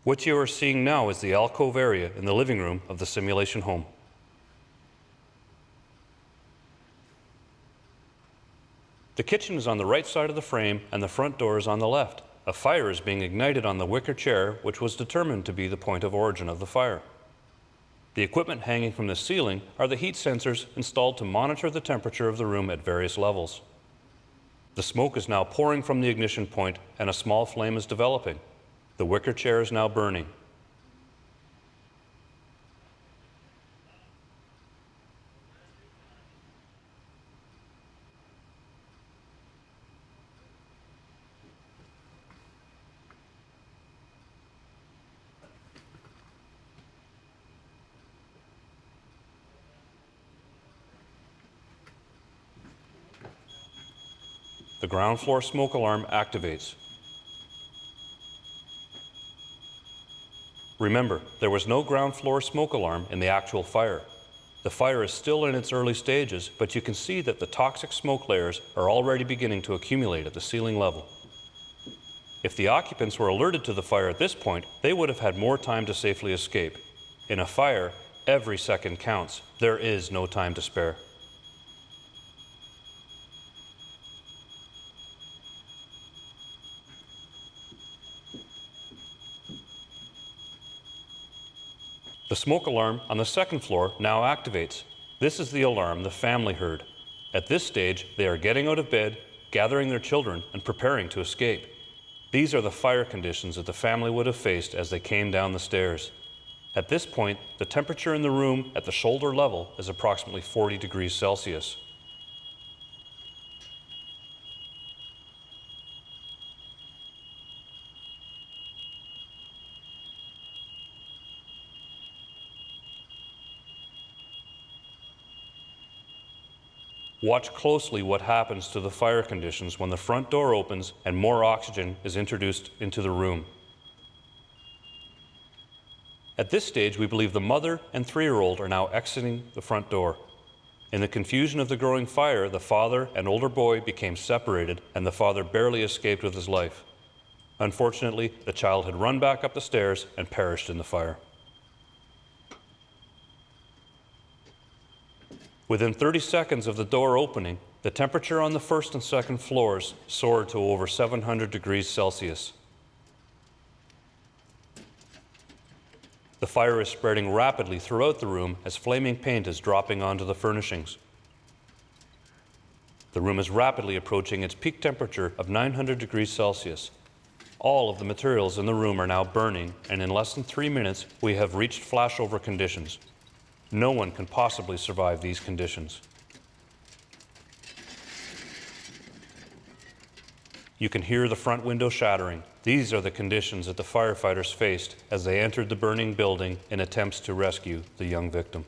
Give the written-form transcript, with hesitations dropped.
What you are seeing now is the alcove area in the living room of the simulation home. The kitchen is on the right side of the frame and the front door is on the left. A fire is being ignited on the wicker chair, which was determined to be the point of origin of the fire. The equipment hanging from the ceiling are the heat sensors installed to monitor the temperature of the room at various levels. The smoke is now pouring from the ignition point and a small flame is developing. The wicker chair is now burning. The ground floor smoke alarm activates. Remember, there was no ground floor smoke alarm in the actual fire. The fire is still in its early stages, but you can see that the toxic smoke layers are already beginning to accumulate at the ceiling level. If the occupants were alerted to the fire at this point, they would have had more time to safely escape. In a fire, every second counts. There is no time to spare. The smoke alarm on the second floor now activates. This is the alarm the family heard. At this stage, they are getting out of bed, gathering their children, and preparing to escape. These are the fire conditions that the family would have faced as they came down the stairs. At this point, the temperature in the room at the shoulder level is approximately 40 degrees Celsius. Watch closely what happens to the fire conditions when the front door opens and more oxygen is introduced into the room. At this stage, we believe the mother and 3-year-old are now exiting the front door. In the confusion of the growing fire, the father and older boy became separated and the father barely escaped with his life. Unfortunately, the child had run back up the stairs and perished in the fire. Within 30 seconds of the door opening, the temperature on the first and second floors soared to over 700 degrees Celsius. The fire is spreading rapidly throughout the room as flaming paint is dropping onto the furnishings. The room is rapidly approaching its peak temperature of 900 degrees Celsius. All of the materials in the room are now burning, and in less than 3 minutes, we have reached flashover conditions. No one can possibly survive these conditions. You can hear the front window shattering. These are the conditions that the firefighters faced as they entered the burning building in attempts to rescue the young victim.